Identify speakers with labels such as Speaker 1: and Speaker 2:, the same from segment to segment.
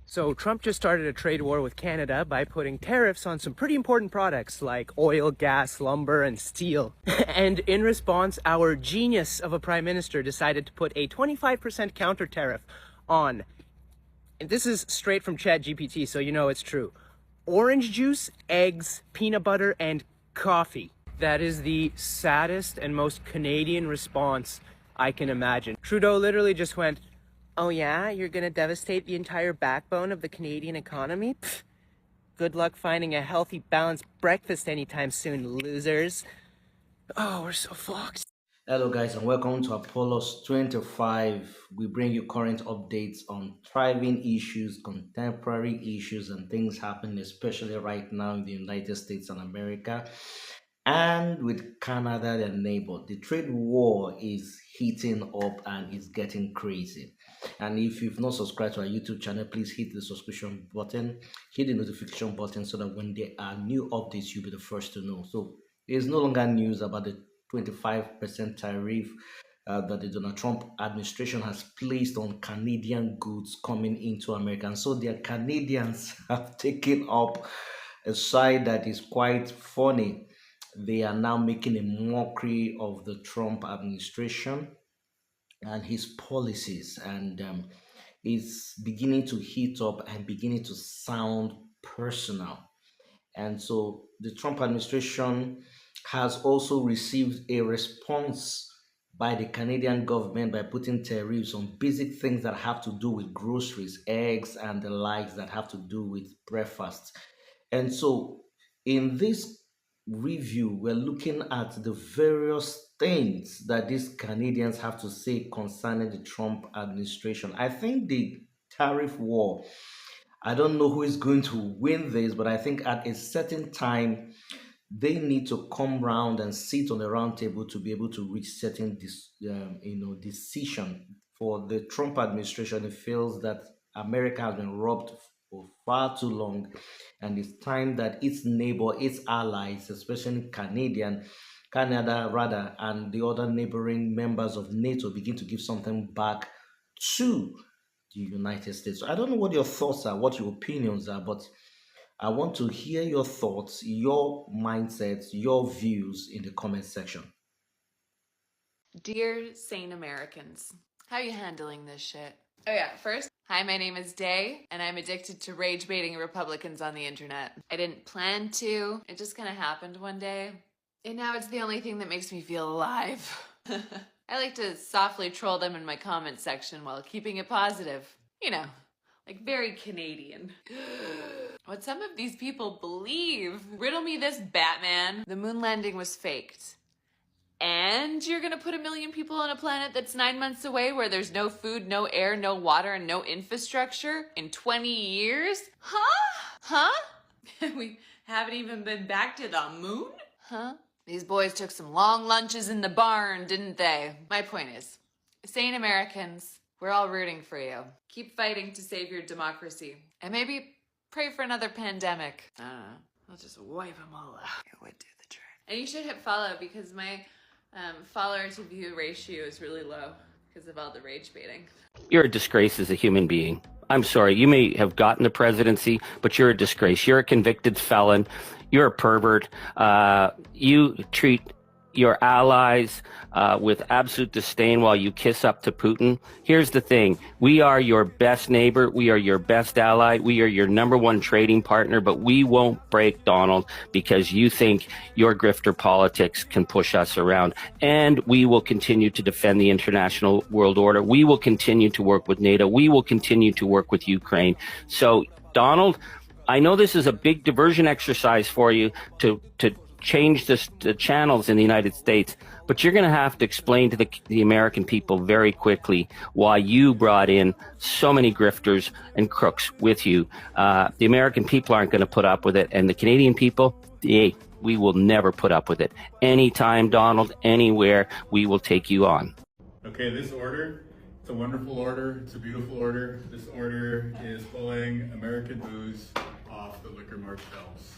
Speaker 1: So Trump just started a trade war with Canada by putting tariffs on some pretty important products like oil, gas, lumber, and steel. And in response, our genius of a prime minister decided to put a 25% counter tariff on, and this is straight from ChatGPT, so you know it's true, orange juice, eggs, peanut butter, and coffee. That is the saddest and most Canadian response I can imagine. Trudeau literally just went, "Oh yeah, you're gonna devastate the entire backbone of the Canadian economy? Pfft, good luck finding a healthy, balanced breakfast anytime soon, losers." Oh, we're so fucked.
Speaker 2: Hello, guys, and welcome to Apollos 25. We bring you current updates on thriving issues, contemporary issues, and things happening, especially right now in the United States and America and with Canada, their neighbor. The trade war is heating up and it's getting crazy. And if you've not subscribed to our YouTube channel, please hit the subscription button, hit the notification button so that when there are new updates, you'll be the first to know. So it's no longer news about the 25% tariff that the Donald Trump administration has placed on Canadian goods coming into America. And so their Canadians have taken up a side that is quite funny. They are now making a mockery of the Trump administration and his policies, and it's beginning to heat up and beginning to sound personal. And so the Trump administration has also received a response by the Canadian government by putting tariffs on basic things that have to do with groceries, eggs, and the likes that have to do with breakfast. And so in this review, we're looking at the various things that these Canadians have to say concerning the Trump administration. I think the tariff war, I don't know who is going to win this, but I think at a certain time, they need to come round and sit on the round table to be able to reach certain decision. For the Trump administration, it feels that America has been robbed for far too long, and it's time that its neighbor, its allies, especially Canada rather, and the other neighboring members of NATO begin to give something back to the United States. So I don't know what your thoughts are, what your opinions are, but I want to hear your thoughts, your mindsets, your views in the comment section.
Speaker 3: Dear sane Americans, how are you handling this shit? Oh yeah, first, hi, my name is Day, and I'm addicted to rage baiting Republicans on the internet. I didn't plan to, it just kind of happened one day, and now it's the only thing that makes me feel alive. I like to softly troll them in my comment section while keeping it positive. You know, like very Canadian. What some of these people believe. Riddle me this, Batman. The moon landing was faked. And you're gonna put 1 million people on a planet that's 9 months away where there's no food, no air, no water, and no infrastructure in 20 years? Huh? We haven't even been back to the moon? Huh? These boys took some long lunches in the barn, didn't they? My point is, sane Americans, we're all rooting for you. Keep fighting to save your democracy. And maybe pray for another pandemic. I don't know. I'll just wipe them all out. It would do the trick. And you should hit follow because my follower to view ratio is really low because of all the rage baiting.
Speaker 4: You're a disgrace as a human being. I'm sorry, you may have gotten the presidency, but you're a disgrace. You're a convicted felon. You're a pervert. You treat your allies with absolute disdain while you kiss up to Putin. Here's the thing. We are your best neighbor. We are your best ally. We are your #1 trading partner, but we won't break, Donald, because you think your grifter politics can push us around. And we will continue to defend the international world order. We will continue to work with NATO. We will continue to work with Ukraine. So, Donald, I know this is a big diversion exercise for you to change the channels in the United States, but you're going to have to explain to the American people very quickly why you brought in so many grifters and crooks with you. The American people aren't going to put up with it, and the Canadian people, we will never put up with it. Anytime, Donald, anywhere, we will take you on.
Speaker 5: Okay, this order, it's a wonderful order, it's a beautiful order. This order is pulling American booze off the liquor mart shelves.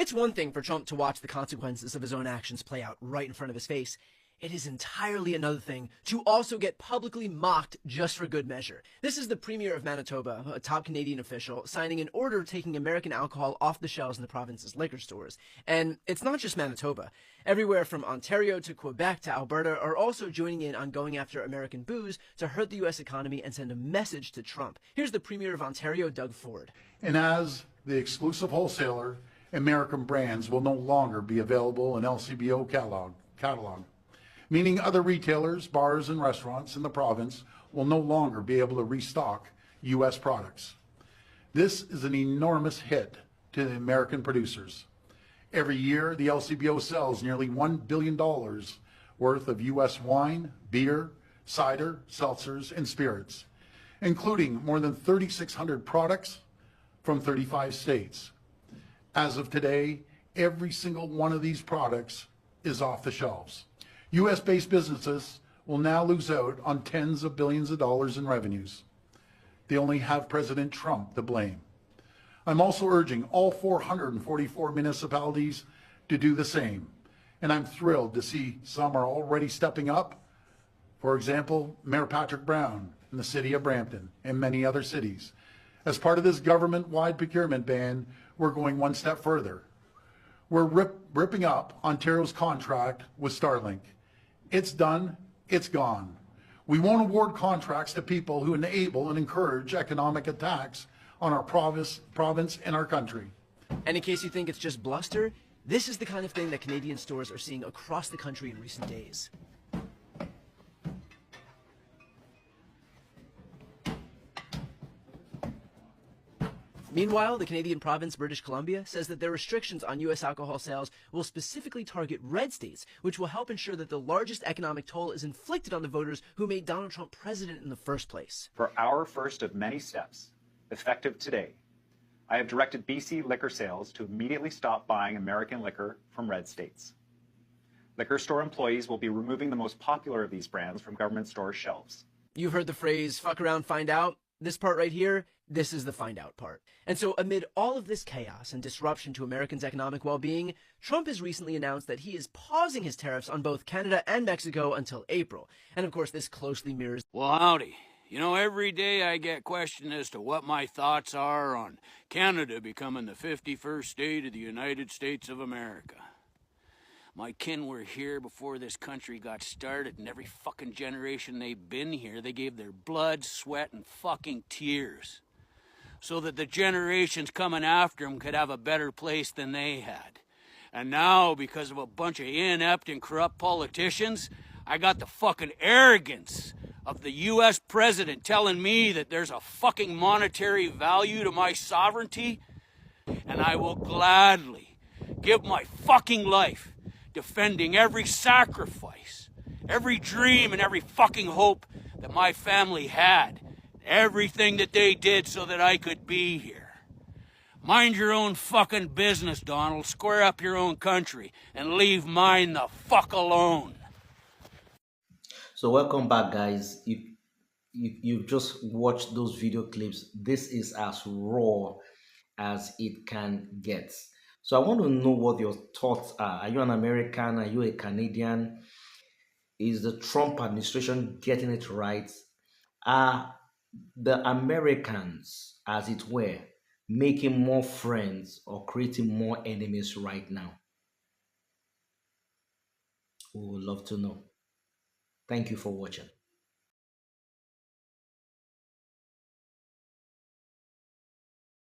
Speaker 6: It's one thing for Trump to watch the consequences of his own actions play out right in front of his face. It is entirely another thing to also get publicly mocked just for good measure. This is the Premier of Manitoba, a top Canadian official, signing an order taking American alcohol off the shelves in the province's liquor stores. And it's not just Manitoba. Everywhere from Ontario to Quebec to Alberta are also joining in on going after American booze to hurt the U.S. economy and send a message to Trump. Here's the Premier of Ontario, Doug Ford.
Speaker 7: And as the exclusive wholesaler, American brands will no longer be available in LCBO catalog, meaning other retailers, bars, and restaurants in the province will no longer be able to restock U.S. products. This is an enormous hit to the American producers. Every year, the LCBO sells nearly $1 billion worth of U.S. wine, beer, cider, seltzers, and spirits, including more than 3,600 products from 35 states. As of today, every single one of these products is off the shelves. U.S.-based businesses will now lose out on tens of billions of dollars in revenues. They only have President Trump to blame. I'm also urging all 444 municipalities to do the same, and I'm thrilled to see some are already stepping up. For example, Mayor Patrick Brown in the city of Brampton and many other cities. As part of this government-wide procurement ban, we're going one step further. We're ripping up Ontario's contract with Starlink. It's done, it's gone. We won't award contracts to people who enable and encourage economic attacks on our province and our country.
Speaker 6: And in case you think it's just bluster, this is the kind of thing that Canadian stores are seeing across the country in recent days. Meanwhile, the Canadian province, British Columbia, says that their restrictions on U.S. alcohol sales will specifically target red states, which will help ensure that the largest economic toll is inflicted on the voters who made Donald Trump president in the first place.
Speaker 8: For our first of many steps, effective today, I have directed BC liquor sales to immediately stop buying American liquor from red states. Liquor store employees will be removing the most popular of these brands from government store shelves.
Speaker 6: You've heard the phrase, fuck around, find out. This part right here, this is the find out part. And so amid all of this chaos and disruption to Americans' economic well-being, Trump has recently announced that he is pausing his tariffs on both Canada and Mexico until April. And of course, this closely mirrors...
Speaker 9: Well, howdy. You know, every day I get questioned as to what my thoughts are on Canada becoming the 51st state of the United States of America. My kin were here before this country got started, and every fucking generation they've been here, they gave their blood, sweat, and fucking tears so that the generations coming after them could have a better place than they had. And now, because of a bunch of inept and corrupt politicians, I got the fucking arrogance of the U.S. president telling me that there's a fucking monetary value to my sovereignty, and I will gladly give my fucking life defending every sacrifice, every dream, and every fucking hope that my family had, everything that they did so that I could be here. Mind your own fucking business, Donald. Square up your own country and leave mine the fuck alone.
Speaker 2: So welcome back, guys. You've just watched those video clips. This is as raw as it can get. So I want to know what your thoughts are. Are you an American? Are you a Canadian? Is the Trump administration getting it right? Are the Americans, as it were, making more friends or creating more enemies right now? We would love to know. Thank you for watching.